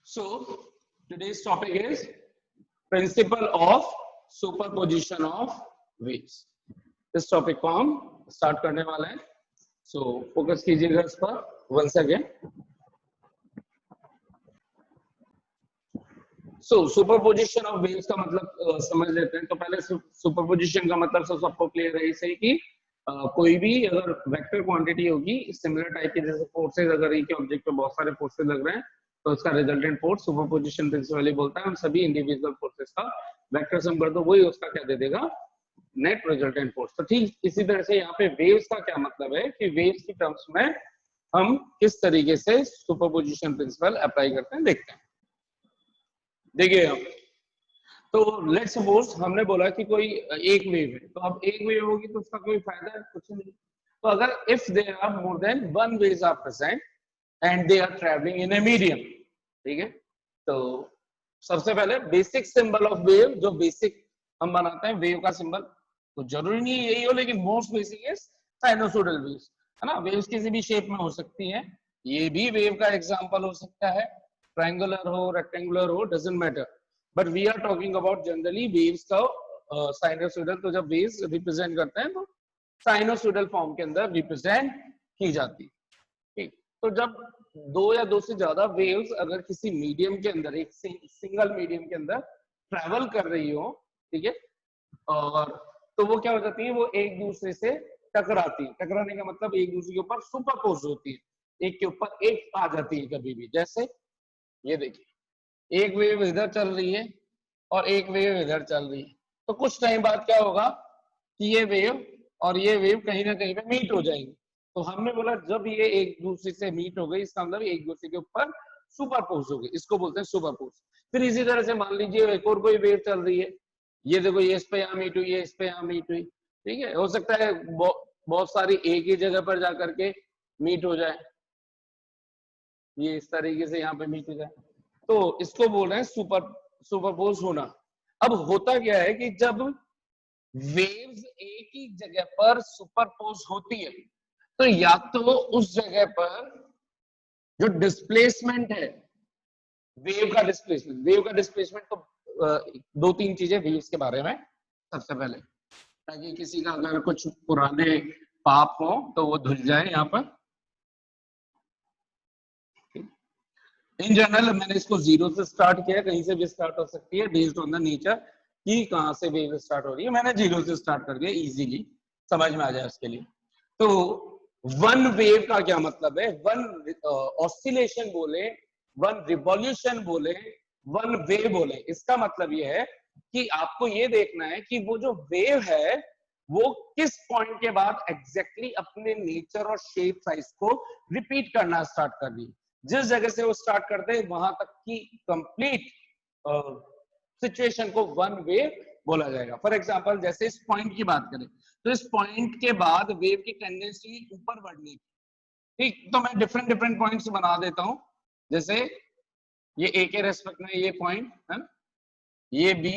So today's topic is principle of superposition of waves. इस topic को हम start करने वाले हैं. सो फोकस कीजिएगा इस पर once again. So superposition of waves का मतलब समझ लेते हैं. तो पहले सुपरपोजिशन का मतलब सबको क्लियर है इसे कि कोई भी अगर वेक्टर क्वांटिटी होगी सिमिलर टाइप के, जैसे फोर्सेज, अगर एक ऑब्जेक्ट पे बहुत सारे फोर्सेज लग रहे हैं तो उसका रिजल्टेंट फोर्स सुपरपोजिशन प्रिंसिपल बोलता है. हम सभी इंडिविजुअल फोर्सेस का वेक्टर सम कर दो, वही उसका क्या दे देगा, नेट रिजल्टेंट फोर्स. तो ठीक इसी तरह से यहाँ पे वेव्स का क्या मतलब है कि वेव्स की टर्म्स में हम किस तरीके से सुपरपोजिशन प्रिंसिपल अप्लाई करते हैं देखते हैं. देखिए हम तो लेट्स सपोज हमने बोला कि कोई एक वेव है, तो अब एक वेव होगी तो उसका कोई फायदा है कुछ नहीं. तो अगर if there are more than one waves are present and they are travelling in a medium, ठीक है, तो सबसे पहले बेसिक सिंबल ऑफ वेव, जो बेसिक हम बनाते हैं वेव का सिंबल, तो जरूरी नहीं यही हो, लेकिन most basic is sinusoidal waves, है ना. वेव्स किसी भी शेप में हो सकती है, ये भी वेव का एग्जांपल हो सकता है, ट्रायंगुलर हो, रेक्टेंगुलर हो, doesn't matter. But we are talking about generally waves का साइनोसोइडल. तो जब वेव्स रिप्रेजेंट करते हैं तो साइनोसोइडल फॉर्म के अंदर रिप्रेजेंट की जाती है. ठीक, तो जब दो या दो से ज्यादा वेव्स अगर किसी मीडियम के अंदर, एक सिंगल मीडियम के अंदर ट्रेवल कर रही हो, ठीक है, और तो वो क्या हो जाती है, वो एक दूसरे से टकराती है. टकराने का मतलब एक दूसरे के ऊपर सुपरपोज होती है, एक के ऊपर एक आ जाती है कभी भी. जैसे ये देखिए, एक वेव इधर चल रही है और एक वेव इधर चल रही है, तो कुछ टाइम बाद क्या होगा कि ये वेव और ये वेव कहीं ना कहीं पे मीट हो जाएंगे. तो हमने बोला जब ये एक दूसरे से मीट हो गई, इसका मतलब एक दूसरे के ऊपर सुपरपोज हो गई, इसको बोलते हैं सुपरपोज. फिर इसी तरह से मान लीजिए एक और कोई वेव चल रही है, ये देखो, ये इस पे यहाँ मीट हुई, ये इस पे यहाँ मीट हुई, ठीक है. हो सकता है बहुत सारी एक ही जगह पर जाकर के मीट हो जाए, ये इस तरीके से यहाँ पे मीट हो जाए, तो इसको बोल रहे हैं सुपरपोज होना. अब होता क्या है कि जब वेव्स एक ही जगह पर सुपरपोज होती है, तो या तो उस जगह पर जो डिस्प्लेसमेंट है, वेव का डिस्प्लेसमेंट तो दो तीन चीजें वेव्स के बारे में. सबसे पहले ताकि किसी का अगर कुछ पुराने पाप हो तो वो धुल जाए यहाँ पर. इन जनरल मैंने इसको जीरो से स्टार्ट किया, कहीं से भी स्टार्ट हो सकती है बेस्ड ऑन द नेचर कि कहाँ से वेव स्टार्ट हो रही है. मैंने जीरो से स्टार्ट कर दिया, इजीली समझ में आ जाए उसके लिए. तो वन वेव का क्या मतलब है, वन ऑसिलेशन बोले, वन रिवॉल्यूशन बोले, वन वेव बोले, इसका मतलब ये है कि आपको ये देखना है कि वो जो वेव है वो किस पॉइंट के बाद एग्जैक्टली अपने नेचर और शेप साइज को रिपीट करना स्टार्ट कर रही है. जिस जगह से वो स्टार्ट करते हैं वहां तक की कंप्लीट सिचुएशन को वन वेव बोला जाएगा. फॉर एग्जांपल जैसे इस पॉइंट की बात करें, तो इस पॉइंट के बाद वेव की टेंडेंसी ऊपर बढ़ने की, ठीक, तो मैं डिफरेंट डिफरेंट पॉइंट्स बना देता हूं. जैसे ये ए के रेस्पेक्ट में ये पॉइंट है, ये बी,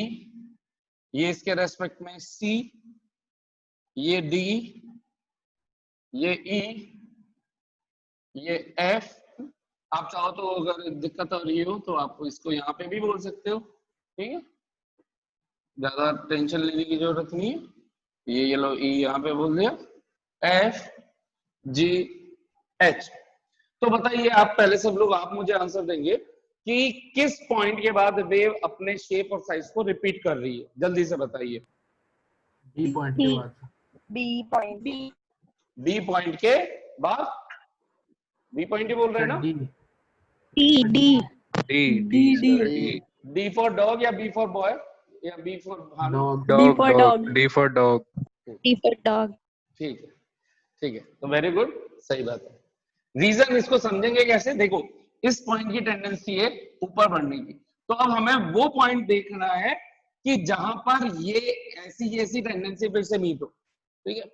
ये इसके रेस्पेक्ट में सी, ये डी, ये ई, ये एफ. आप चाहो तो अगर दिक्कत हो रही हो तो आप इसको यहाँ पे भी बोल सकते हो, ठीक है, ज्यादा टेंशन लेने की जरूरत नहीं है. ये लो ई यहाँ पे बोल दिया, एफ जी एच. तो बताइए आप पहले सब लोग, आप मुझे आंसर देंगे कि किस पॉइंट के बाद वेव अपने शेप और साइज को रिपीट कर रही है, जल्दी से बताइए. बी पॉइंट के बाद. बी पॉइंट बी पॉइंट के बाद, बी पॉइंट ही बोल रहे हैं ना. D D D D for dog या बी फॉर बॉय या B for Bhanu. Dog D for dog. ठीक है, ठीक है, तो वेरी गुड, सही बात है. रीजन इसको समझेंगे कैसे, देखो इस पॉइंट की टेंडेंसी है ऊपर बढ़ने की, तो अब हमें वो पॉइंट देखना है कि जहां पर ये ऐसी टेंडेंसी फिर से मीट हो, ठीक है,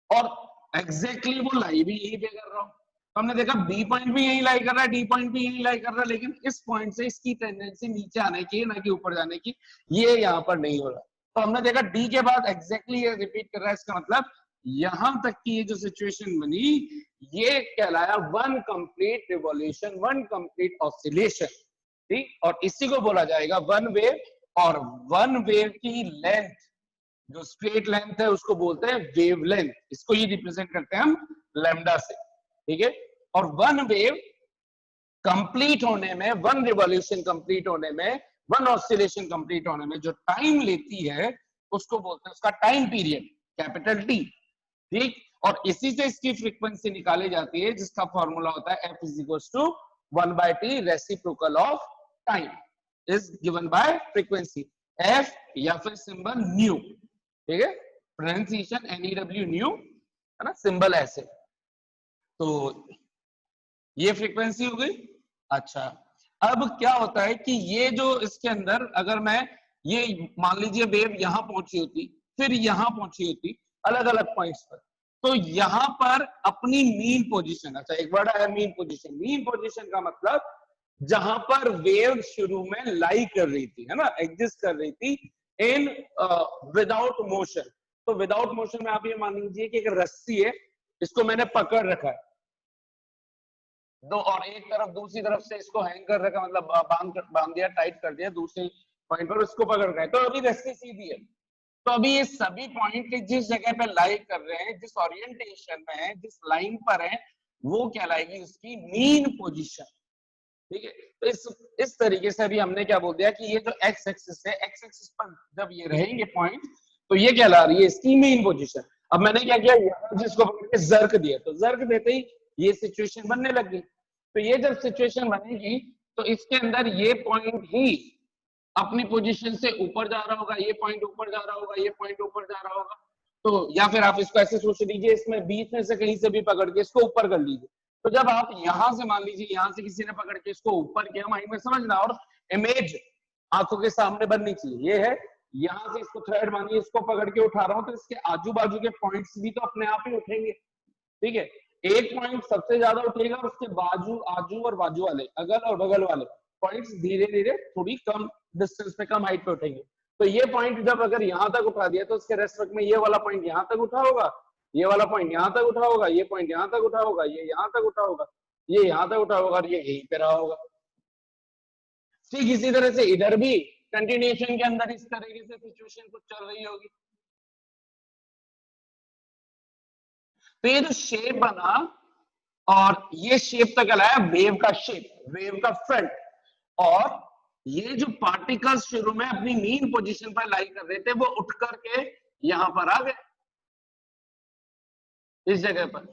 और एग्जैक्टली वो लाई भी यही पे कर रहा हूं. हमने देखा बी पॉइंट भी यही लाई कर रहा है, डी पॉइंट भी यही लाई कर रहा है, लेकिन इस पॉइंट से इसकी टेंडेंसी नीचे आने की, ना कि ऊपर जाने की, ये यहाँ पर नहीं हो रहा. तो हमने देखा डी के बाद एग्जैक्टली ये रिपीट कर रहा है, इसका मतलब यहां तक की ये जो सिचुएशन बनी, ये कहलाया one complete revolution, one complete oscillation. ठीक, और इसी को बोला जाएगा वन वेव, और वन वेव की लेंथ जो स्ट्रेट लेंथ है उसको बोलते हैं वेव लेंथ, इसको ही रिप्रेजेंट करते हैं हम लैम्डा से, ठीक है। और वन वेव कंप्लीट होने में, वन रिवॉल्यूशन कंप्लीट होने में, वन ऑसिलेशन कंप्लीट होने में जो टाइम लेती है उसको बोलते हैं, उसका टाइम पीरियड कैपिटल टी, ठीक। और इसी से इसकी फ्रीक्वेंसी निकाली जाती है जिसका फॉर्मूला होता है F is equal to 1/T reciprocal of time is given by frequency F या फिर सिंबल न्यू, ठीक है, प्रोनाउंसिएशन NEW न्यू है ना, सिंबल ऐसे। तो ये फ्रीक्वेंसी हो गई। अच्छा, अब क्या होता है कि ये जो इसके अंदर अगर मैं ये मान लीजिए वेव यहां पहुंची होती, फिर यहां पहुंची होती, अलग अलग पॉइंट्स पर, तो यहां पर अपनी मीन पोजीशन, अच्छा एक वर्ड है मीन पोजीशन, मीन पोजीशन का मतलब जहां पर वेव शुरू में लाई कर रही थी, है ना, एग्जिस्ट कर रही थी इन विदाउट मोशन। तो विदाउट मोशन में आप ये मान लीजिए कि एक रस्सी है, इसको मैंने पकड़ रखा है दो, और एक तरफ दूसरी तरफ से इसको हैंग कर रखा, मतलब बांध दिया, टाइट कर दिया, दूसरे पॉइंट पर उसको पकड़ रखा है, तो अभी रस्सी सीधी है। तो अभी ये सभी पॉइंट जिस जगह पे लाई कर रहे हैं, जिस ओरिएंटेशन में है, जिस लाइन पर है, वो कहलाएगी उसकी मीन पोजीशन, ठीक है। तो इस तरीके से अभी हमने क्या बोल दिया कि ये जो एक्स एक्सिस है, एक्स एक्सिस पर जब ये रहेंगे पॉइंट, तो ये कहला रही है इसकी मीन पोजीशन। अब मैंने क्या किया, यहाँ जिसको पकड़ के जर्क दिया, तो जर्क देते ही ये सिचुएशन बनने लग गई। तो ये जब सिचुएशन बनेगी तो इसके अंदर ये पॉइंट ही अपनी पोजीशन से ऊपर जा रहा होगा, ये पॉइंट ऊपर जा रहा होगा, ये पॉइंट ऊपर जा रहा होगा। तो या फिर आप इसको ऐसे सोच लीजिए, इसमें बीच में से कहीं से भी पकड़ के इसको ऊपर कर लीजिए। तो जब आप यहां से मान लीजिए, यहां से किसी ने पकड़ के इसको ऊपर किया, माइंड में समझना, और इमेज आंखों के सामने बननी चाहिए। ये है, यहां से इसको थ्रेड मानिए, इसको पकड़ के उठा रहा हूं, तो इसके आजू बाजू के पॉइंट्स भी तो अपने आप ही उठेंगे, ठीक है। एक पॉइंट सबसे ज्यादा उठेगा, और उसके बाजू, आजू और बाजू वाले, अगल और बगल वाले पॉइंट्स धीरे धीरे थोड़ी कम डिस्टेंस पे, कम हाइट पे उठेंगे। तो ये पॉइंट जब अगर यहां तक उठा दिया, तो उसके रेस्ट वक्त में ये वाला पॉइंट यहां तक उठा होगा, ये वाला पॉइंट यहां तक उठा होगा, ये पॉइंट यहां तक उठा होगा, ये यहां तक उठा होगा, ये यहां तक उठा होगा, और ये यहीं पे रहा होगा। ठीक इसी तरह से इधर भी कंटिन्यूएशन के अंदर इस तरीके से सिचुएशन कुछ चल रही होगी। तो ये जो शेप बना, और ये शेप तो कहलाया वेव का शेप, वेव का फ्रंट, और ये जो पार्टिकल्स शुरू में अपनी मीन पोजीशन पर लाई कर रहे थे, वो उठ करके यहां पर आ गए इस जगह पर।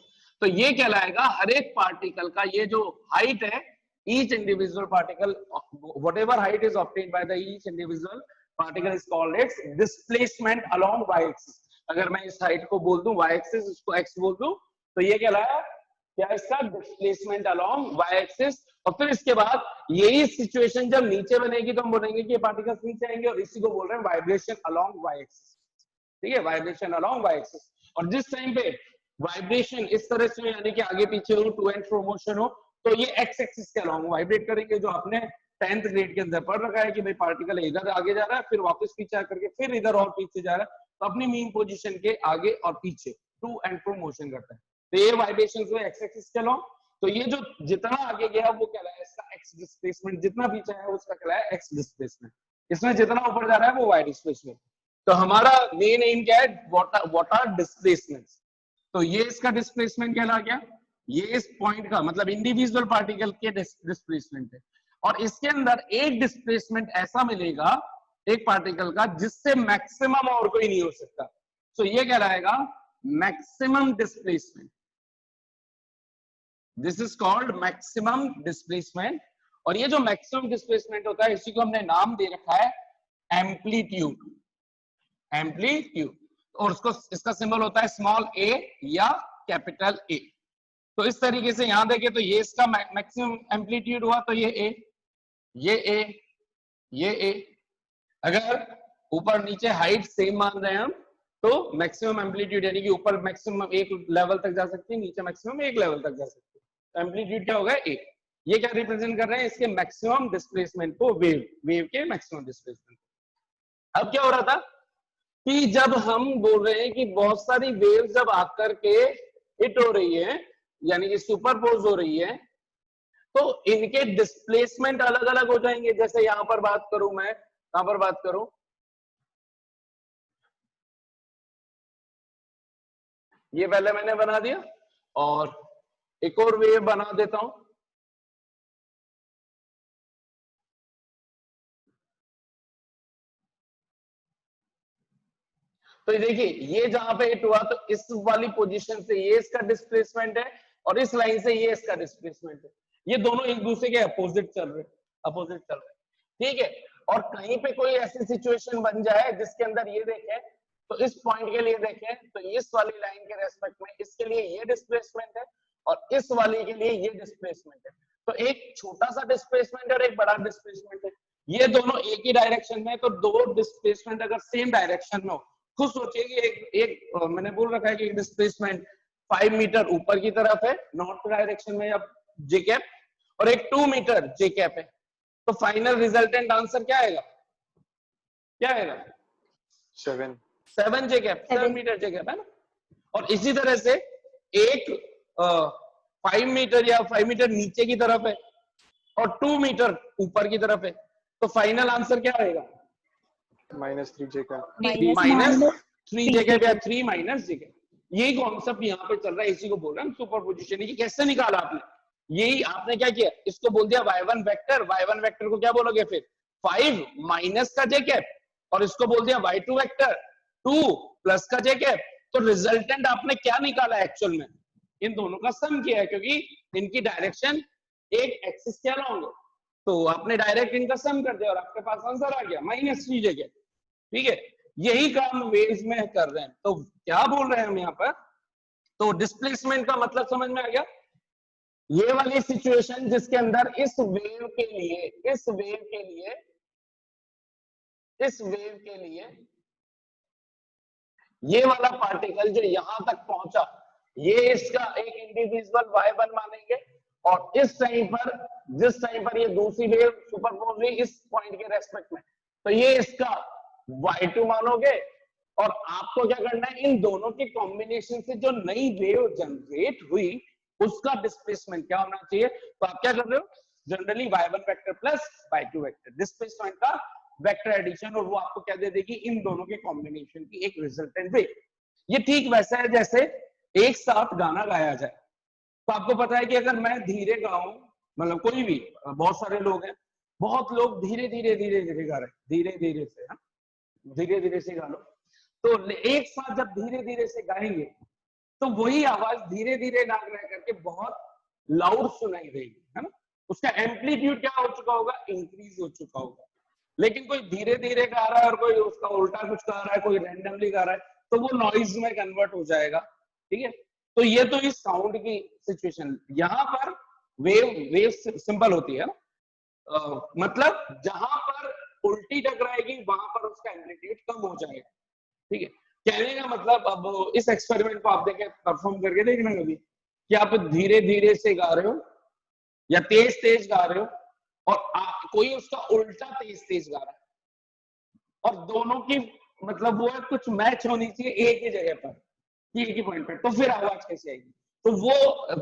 तो ये कहलाएगा हर एक पार्टिकल का ये जो हाइट है, each individual particle, whatever height is obtained by the each individual particle is called its displacement along y axis। अगर मैं इस हाइट को बोल दूं y axis, इसको x बोल दूं, तो ये कहलाया क्या, इसका डिस्प्लेसमेंट अलोंग y एक्सिस। और फिर इसके बाद यही सिचुएशन जब नीचे बनेगी तो हम बोलेंगे कि ये पार्टिकल्स नीचे आएंगे, और इसी को बोल रहे हैं वाइब्रेशन अलोंग y एक्सिस, ठीक है, वाइब्रेशन अलोंग y एक्सिस। और जिस टाइम पे वाइब्रेशन इस तरह से, यानी कि आगे पीछे हो, टू एंड फ्रो मोशन हो, तो ये x एक्सिस के अलोंग वाइब्रेट करेंगे, जो आपने 10th ग्रेड के अंदर पढ़ रखा है कि भाई पार्टिकल इधर आगे जा रहा है, फिर वापस पीछे आकर के फिर इधर और पीछे जा रहा है, तो अपनी मीन पोजीशन के आगे और पीछे टू एंड फ्रो मोशन करता है। तो ये वाइब्रेशंस हुए x एक्सिस के अलोंग। तो ये जो जितना आगे गया वो कहलाया इसका x डिस्प्लेसमेंट, जितना पीछे है उसका कहलाया x डिस्प्लेसमेंट, इसमें जितना ऊपर जा रहा है वो y डिस्प्लेसमेंट। तो हमारा मेन एम क्या है, व्हाट आर डिस्प्लेसमेंट्स। तो ये इसका डिस्प्लेसमेंट कहला गया, ये इस पॉइंट का मतलब इंडिविजुअल पार्टिकल के डिस्प्लेसमेंट है। और इसके अंदर एक डिस्प्लेसमेंट ऐसा मिलेगा एक पार्टिकल का जिससे मैक्सिमम और कोई नहीं हो सकता। तो ये कहलाएगा maximum displacement, this is called maximum displacement. और ये जो मैक्सिमम डिस्प्लेसमेंट होता है, इसी को हमने नाम दे रखा है एम्पलीट्यूड, एम्पलीट्यूड। और उसको, इसका सिंबल होता है स्मॉल a या कैपिटल A। तो इस तरीके से यहां देखें तो ये इसका मैक्सिमम एम्पलीट्यूड हुआ, तो ये A, ये A, ये A। अगर ऊपर नीचे हाइट सेम मान रहे हैं हम, तो मैक्सिमम एम्पलीट्यूड यानी कि ऊपर मैक्सिमम एक लेवल तक जा सकती है, नीचे मैक्सिमम एक लेवल तक जा सकती है। तो एम्पलीट्यूड क्या होगा, A। ये क्या रिप्रेजेंट कर रहे हैं, इसके मैक्सिमम डिस्प्लेसमेंट को, वेव के मैक्सिमम डिस्प्लेसमेंट। अब क्या हो रहा था कि जब हम बोल रहे हैं कि बहुत सारी वेव जब आकर के हिट हो रही है, यानी कि सुपरपोज हो रही है, तो इनके डिस्प्लेसमेंट अलग अलग हो जाएंगे। जैसे यहां पर बात करूं मैं, यहां पर बात करूं, ये पहले मैंने बना दिया और एक और वेव बना देता हूं। तो देखिए ये जहां पे हिट हुआ तो इस वाली पोजीशन से ये इसका डिस्प्लेसमेंट है और इस लाइन से ये इसका डिस्प्लेसमेंट है। ये दोनों एक दूसरे के अपोजिट चल रहे, अपोजिट चल रहे, ठीक है। और कहीं पे कोई ऐसी सिचुएशन बन जाए जिसके अंदर ये देखें, तो इस पॉइंट के लिए देखें तो इस वाली लाइन के रेस्पेक्ट में इसके लिए ये डिस्प्लेसमेंट है और इस वाली के लिए ये डिस्प्लेसमेंट है। तो एक छोटा सा डिस्प्लेसमेंट और एक बड़ा डिस्प्लेसमेंट है, ये दोनों एक ही डायरेक्शन में। तो दो डिस्प्लेसमेंट अगर सेम डायरेक्शन में हो, खुद सोचिए कि एक मैंने बोल रखा है कि डिस्प्लेसमेंट 5 मीटर ऊपर की तरफ है नॉर्थ डायरेक्शन में या जे कैप, और एक 2 मीटर जे कैप है, तो फाइनल रिजल्टेंट आंसर क्या आएगा, क्या आएगा? 7 जे कैप, 7 मीटर जे कैप है ना। और इसी तरह से एक 5 मीटर या 5 मीटर नीचे की तरफ है और 2 मीटर ऊपर की तरफ है, तो फाइनल आंसर क्या आएगा? -3 जे कैप, -3 जे कैप या 3 माइनस जे कैप। यही कॉन्सेप्ट यहाँ पे चल रहा है, इसी को बोल रहे हैं सुपरपोजिशन। ये कैसे निकाला आपने? यही आपने क्या किया, इसको बोल दिया y1 वेक्टर, y1 वेक्टर को क्या बोलोगे फिर 5 माइनस का जे कैप, और इसको बोल दिया y2 वेक्टर 2 प्लस का जे कैप। तो रिजल्टेंट आपने क्या निकाला एक्चुअल में? इन दोनों का सम किया है, क्योंकि इनकी डायरेक्शन एक एक्सिस के अलॉन्ग है, तो आपने डायरेक्ट इनका सम कर दिया और आपके पास आंसर आ गया -3 जे कैप, ठीक है। यही काम वेव्स में कर रहे हैं। तो क्या बोल रहे हैं हम यहाँ पर? तो डिस्प्लेसमेंट का मतलब समझ में आ गया। ये वाली सिचुएशन जिसके अंदर इस वेव के लिए, इस वेव के लिए, इस वेव के लिए ये वाला पार्टिकल जो यहां तक पहुंचा, ये इसका एक इंडिविजुअल y1 मानेंगे, और इस टाइम पर, जिस टाइम पर ये दूसरी वेव सुपरपोज हुई इस पॉइंट के रेस्पेक्ट में, तो ये इसका y2 मानोगे। और आपको क्या करना है, इन दोनों के कॉम्बिनेशन से जो नई वेव जनरेट हुई उसका डिस्प्लेसमेंट क्या होना चाहिए। तो आप क्या कर रहे हो, generally y1 vector plus y2 vector displacement का वेक्टर एडिशन, और वो आपको क्या दे देगी, इन दोनों के कॉम्बिनेशन की एक रिजल्टेंट वेव। ये ठीक वैसा है जैसे एक साथ गाना गाया जाए। तो आपको पता है कि अगर मैं धीरे गाऊं, मतलब कोई भी, बहुत सारे लोग हैं, बहुत लोग धीरे धीरे धीरे धीरे गा रहे हैं, धीरे धीरे से, हाँ धीरे धीरे से गा लो, तो एक साथ जब धीरे धीरे से गाएंगे तो वही आवाज धीरे धीरे ना रह करके बहुत लाउड सुनाई देगी, है ना। उसका एम्पलीट्यूड क्या हो चुका होगा, इंक्रीज हो चुका होगा। लेकिन कोई धीरे धीरे गा रहा है और कोई उसका उल्टा कुछ गा रहा है, कोई रैंडमली गा रहा है, तो वो नॉइज में कन्वर्ट हो जाएगा, ठीक है। तो ये तो इस साउंड की सिचुएशन। यहाँ पर वेव सिंपल होती है ना, मतलब जहां पर उल्टी टकराएगी वहां पर उसका एम्पलीट्यूड कम हो जाएगा, ठीक है। कहने का मतलब, अब इस एक्सपेरिमेंट को आप देखें, परफॉर्म करके देखना कभी कि आप धीरे धीरे से गा रहे हो या तेज तेज गा रहे हो, और कोई उसका उल्टा तेज तेज गा रहा है, और दोनों की मतलब वो है कुछ मैच होनी चाहिए एक ही जगह पर, एक ही पॉइंट पर, तो फिर आवाज कैसे आएगी? तो वो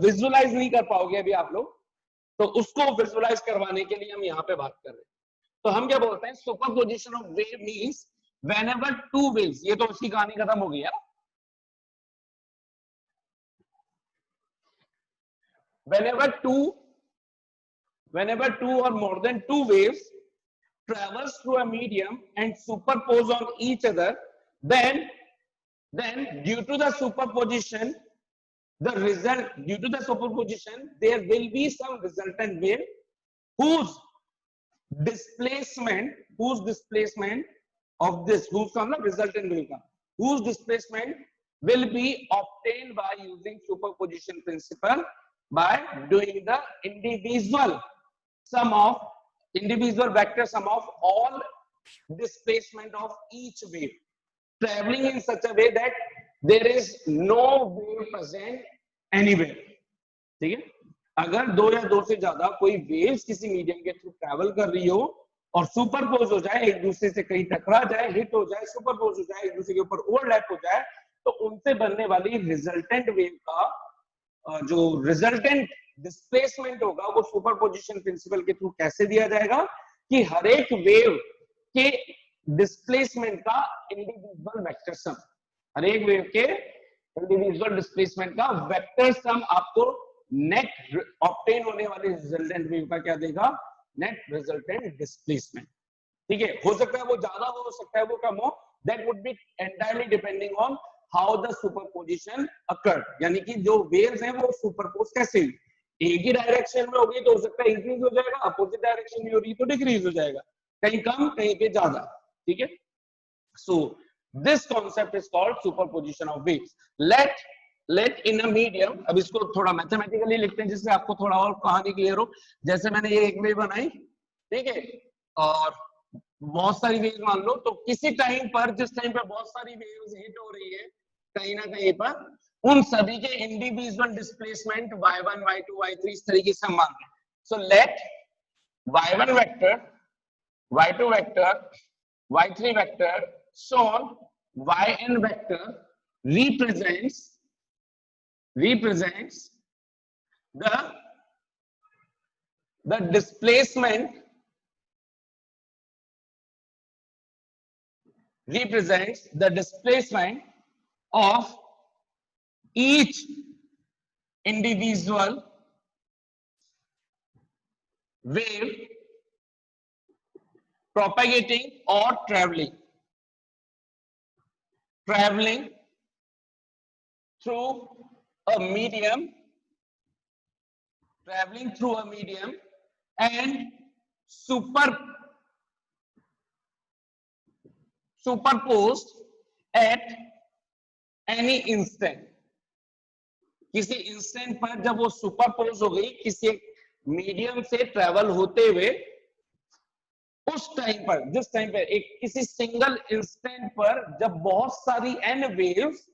विजुअलाइज नहीं कर पाओगे अभी आप लोग। तो उसको विजुअलाइज करवाने के लिए हम यहाँ पे बात कर रहे हैं। तो हम क्या बोलते हैं, superposition of wave means whenever two waves, ये तो उसकी कहानी खत्म हो गई है ना। whenever two or more than two waves travels through a medium and superpose on each other, then due to the superposition, there will be some resultant wave whose displacement of this, whose का मतलब resultant wave का, whose displacement will be obtained by using superposition principle by doing the individual vector sum of all displacement of each wave traveling in such a way that there is no wave present anywhere, ठीक है। अगर दो या दो से ज्यादा कोई waves किसी मीडियम के थ्रू ट्रैवल कर रही हो और सुपरपोज हो जाए, एक दूसरे से कहीं टकरा जाए, हिट हो जाए, सुपरपोज हो जाए, एक दूसरे के ऊपर ओवरलैप हो जाए, तो उनसे बनने वाली रिजल्टेंट वेव का जो रिजल्टेंट डिस्प्लेसमेंट होगा वो सुपरपोजिशन प्रिंसिपल के थ्रू कैसे दिया जाएगा कि हर एक वेव के डिस्प्लेसमेंट का इंडिविजुअल वेक्टर सम, हर एक वेव के इंडिविजुअल डिस्प्लेसमेंट का वेक्टर सम आपको नेट ऑब्टेन होने वाले रिजल्टेंट वेव का क्या देगा, नेट रिजल्टेंट डिस्प्लेसमेंट। ठीक है, हो सकता है वो ज्यादा हो सकता है वो कम हो, that would be entirely depending on how the superposition occurred, यानी कि जो वेव्स हैं वो सुपरपोज कैसे हुई, एक ही डायरेक्शन में होगी तो हो सकता है इंक्रीज हो जाएगा, अपोजिट डायरेक्शन में हो रही तो डिक्रीज हो जाएगा, कहीं कम कहीं पे ज्यादा। ठीक है, so this concept is called superposition of waves. Let in a medium, अब इसको थोड़ा मैथमेटिकली लिखते हैं जिससे आपको थोड़ा और कहानी क्लियर हो। जैसे मैंने ये एक वेव बनाई, ठीक है, और बहुत सारी वेव्स मान लो, तो किसी टाइम पर जिस टाइम पर बहुत सारी वेव्स हिट हो रही है कहीं ना कहीं पर, उन सभी के individual displacement y1 y2 y3 इस तरीके से हम मान रहे हैं। So let y1 vector, y2 vector, y3 vector, so on, yn vector represents the displacement, represents the displacement of each individual wave propagating or traveling through a medium, and superposed at any instant, किसी instant पर जब वो superpose हो गई किसी medium से travel होते हुए, उस टाइम पर, जिस टाइम पर एक किसी सिंगल इंस्टेंट पर जब बहुत सारी एन वेव्स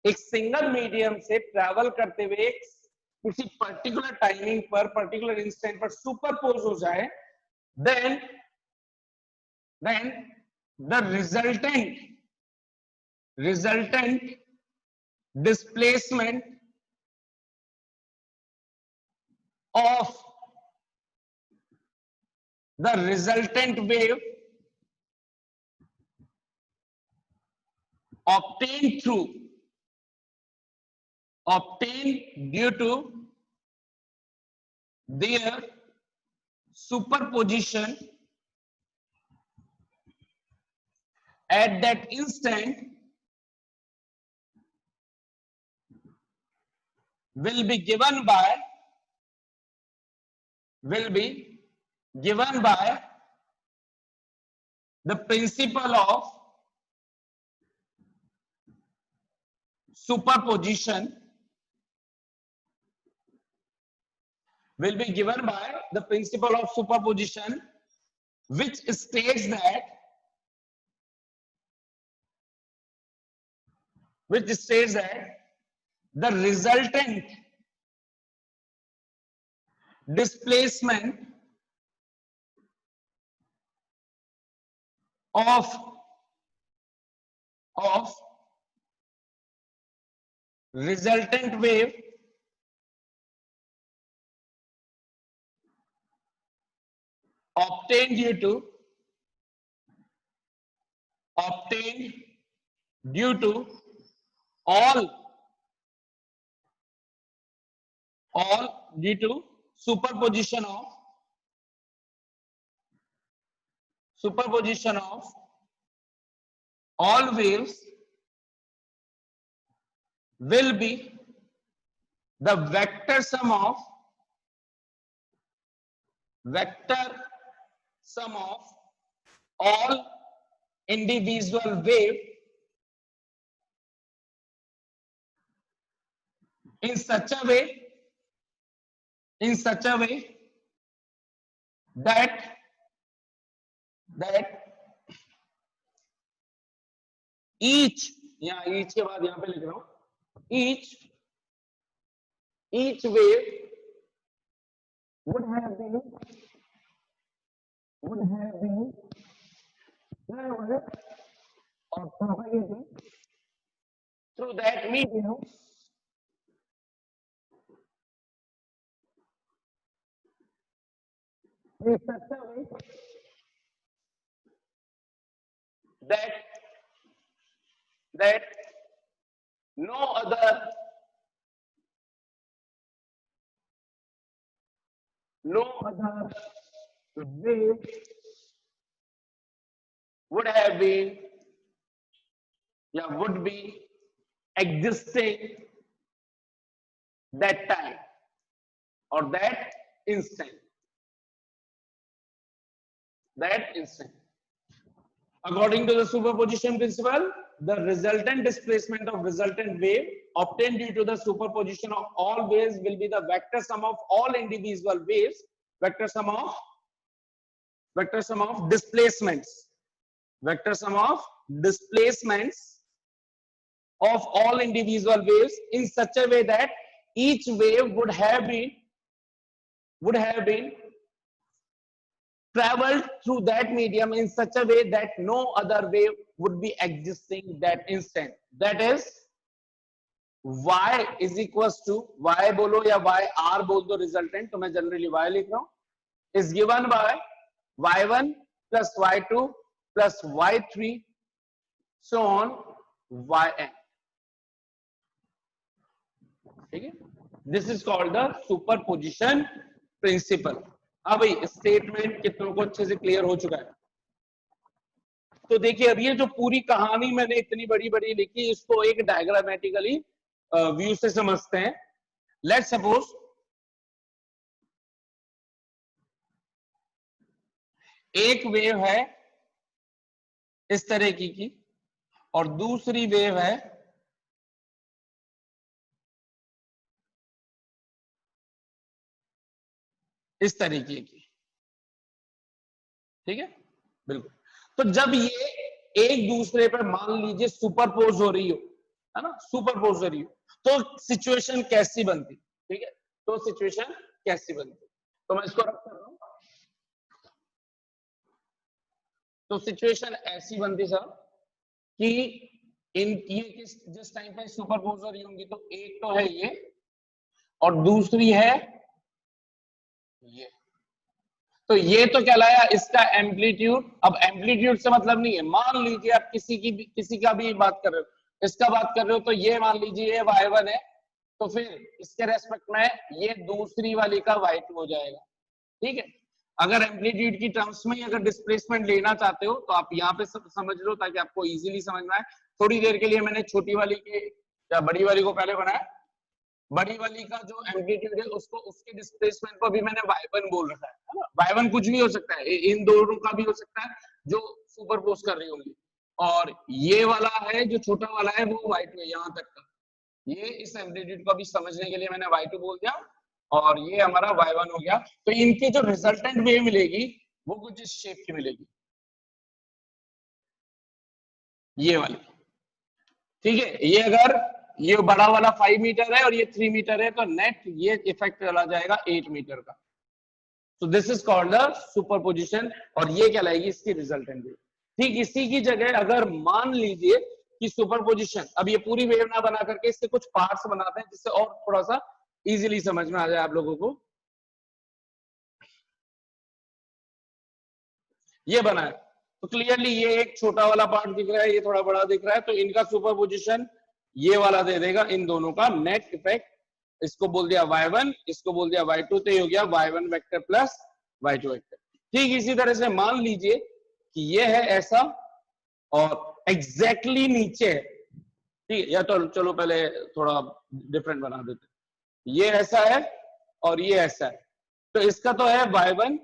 एक सिंगल मीडियम से ट्रैवल करते हुए किसी पर्टिकुलर टाइमिंग पर, पर्टिकुलर इंस्टेंट पर सुपरपोज हो जाए, then the resultant displacement of the resultant wave obtained due to their superposition at that instant will be given by the principle of superposition, will be given by the principle of superposition, which states that the resultant displacement of resultant wave obtained due to all due to superposition of all waves will be the vector sum of all individual wave in such a way that each, each के बाद यहां पे लिख रहा हूं, each wave would have been traveled or propagated through that medium in such a way that no other wave would have been, would be existing that time or that instant. According to the superposition principle, the resultant displacement of resultant wave obtained due to the superposition of all waves will be the vector sum of all individual waves, vector sum of displacements of all individual waves in such a way that each wave would have been traveled through that medium in such a way that no other wave would be existing that instant. That is, y is equals to, y बोलो या y r बोल दो resultant, तो मैं generally y लिख रहा हूं, is given by y1 plus y2 plus y3 so on yn. ठीक है, this is called the superposition principle. अब भाई स्टेटमेंट कितनों को अच्छे से क्लियर हो चुका है? तो देखिए, अब ये जो पूरी कहानी मैंने इतनी बड़ी बड़ी लिखी, इसको एक डायग्रामेटिकली व्यू से समझते हैं. लेट्स सपोज एक वेव है इस तरह की और दूसरी वेव है इस तरीके की. ठीक है, बिल्कुल. तो जब ये एक दूसरे पर मान लीजिए सुपरपोज हो रही हो, है ना, सुपरपोज हो रही हो, तो सिचुएशन कैसी बनती? ठीक है, तो सिचुएशन कैसी बनती? तो मैं इसको रख कर रहा हूं. तो सिचुएशन ऐसी बनती सर कि ये जिस टाइम पे सुपरपोज हो रही होंगी, तो एक तो है ये और दूसरी है ये. तो ये तो कहलाया इसका एम्पलीट्यूड. अब एम्पलीट्यूड से मतलब नहीं है, मान लीजिए आप किसी का भी बात कर रहे हो, इसका बात कर रहे हो, तो ये मान लीजिए y1 है, तो फिर इसके रेस्पेक्ट में ये दूसरी वाली का y2 हो जाएगा. ठीक है, अगर एम्पलीट्यूड की टर्म्स में अगर डिस्प्लेसमेंट लेना चाहते हो तो आप यहाँ पे समझ लो ताकि आपको इजीली समझ में आए. थोड़ी देर के लिए मैंने छोटी वाली के या बड़ी वाली को पहले बनाया. बड़ी वाली का जो एम्पलीट्यूड है उसको, उसके डिस्प्लेसमेंट को भी मैंने y1 बोल रखा है ना. y1 कुछ भी हो सकता है, इन दोनों का भी हो सकता है जो सुपरपोज कर रही होंगी. और ये वाला है जो छोटा वाला है वो y2 है यहाँ तक का. ये इस एम्पलीट्यूड को भी समझने के लिए मैंने y2 बोल दिया और ये हमारा y1 हो गया. तो इनकी जो रिजल्टेंट वेव मिलेगी वो कुछ इस शेप की मिलेगी, ये वाली. ठीक है, ये अगर ये बड़ा वाला 5 मीटर है और ये 3 मीटर है, तो नेट ये इफेक्ट चला जाएगा 8 मीटर का. तो this is called the superposition और ये कहलाएगी इसकी रिजल्टेंट वेव. ठीक इसी की जगह अगर मान लीजिए कि सुपरपोजिशन, अब ये पूरी वेव ना बना करके इसके कुछ पार्ट्स बनाते हैं जिससे और थोड़ा सा इजीली समझ में आ जाए आप लोगों को. ये बना है तो क्लियरली ये एक छोटा वाला पार्ट दिख रहा है, ये थोड़ा बड़ा दिख रहा है, तो इनका सुपरपोजिशन ये वाला दे देगा इन दोनों का नेट इफेक्ट. इसको बोल दिया y1, इसको बोल दिया y2, तो ये हो गया y1 vector plus y2 vector. ठीक इसी तरह से मान लीजिए कि ये है ऐसा और एग्जैक्टली नीचे है. ठीक है, या तो चलो पहले थोड़ा डिफरेंट बना देते. ये ऐसा है और ये ऐसा है, तो इसका तो है y1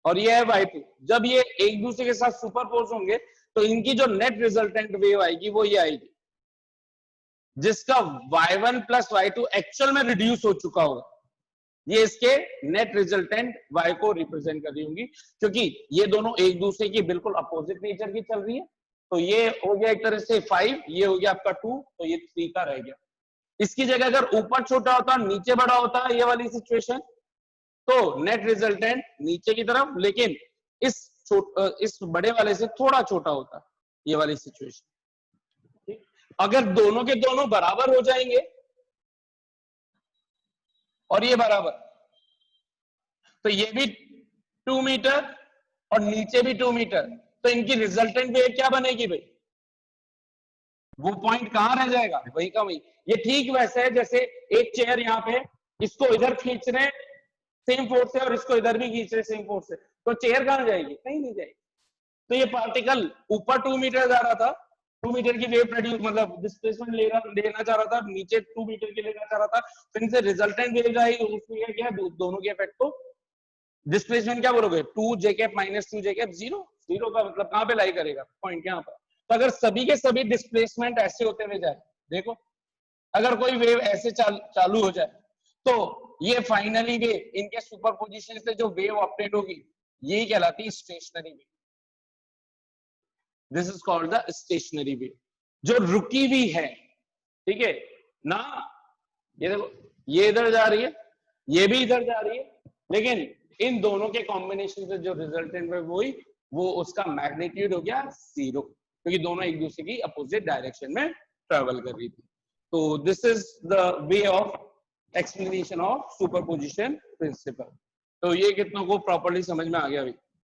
और ये है y2. जब ये एक दूसरे के साथ सुपरपोज होंगे तो इनकी जो नेट रिजल्टेंट वेव आएगी वो ये आएगी, जिसका y1 प्लस y2 एक्चुअल में रिड्यूस हो चुका होगा. ये इसके नेट रिजल्टेंट y को रिप्रेजेंट कर रही होंगी, क्योंकि ये दोनों एक दूसरे की बिल्कुल अपोजिट नेचर की चल रही है. तो ये हो गया एक तरह से 5, ये हो गया आपका 2, तो ये 3 का रह गया. इसकी जगह अगर ऊपर छोटा होता नीचे बड़ा होता ये वाली सिचुएशन, तो नेट रिजल्टेंट नीचे की तरफ, लेकिन इस बड़े वाले से थोड़ा छोटा होता ये वाली सिचुएशन. अगर दोनों के दोनों बराबर हो जाएंगे और ये बराबर, तो ये भी 2 मीटर और नीचे भी 2 मीटर, तो इनकी रिजल्टेंट वेव क्या बनेगी भाई? वो पॉइंट कहां रह जाएगा? वही का वही। ये ठीक वैसे है जैसे एक चेयर यहाँ पे, इसको इधर खींच रहे सेम फोर्स से और इसको इधर भी खींच रहे सेम फोर्स से, तो चेयर कहां जाएगी? कहीं नहीं जाएगी। तो ये पार्टिकल ऊपर 2 मीटर जा रहा था, 2 मीटर की वेव प्रोड्यूस मतलब डिस्प्लेसमेंट लेना चाह रहा था, नीचे 2 मीटर की लेना चाह रहा था, तो इनसे रिजल्टेंट वेव आई, उसने क्या दोनों के इफेक्ट को डिस्प्लेसमेंट क्या बोलोगे? 2 j cap minus 2 j cap 0, 0 का मतलब कहां पे लाई करेगा? पॉइंट यहाँ पर। तो अगर सभी के सभी डिस्प्लेसमेंट ऐसे होते हुए जाए, देखो अगर कोई वेव ऐसे चालू हो जाए, तो ये फाइनली वेव इनके सुपरपोजिशन से जो वेव ऑप्टेन होगी यही कहलाती है stationary wave. This is called the stationary wave, जो रुकी हुई है, ठीक है ना। ये देखो, ये इधर जा रही है, ये भी इधर जा रही है, लेकिन इन दोनों के कॉम्बिनेशन से जो रिजल्टेंट वेव हुई वो उसका मैग्नीट्यूड हो गया 0, क्योंकि दोनों एक दूसरे की अपोजिट डायरेक्शन में ट्रेवल कर रही थी। तो this is the way of explanation of superposition principle. तो ये कितनों को प्रॉपर्ली समझ में आ गया भाई?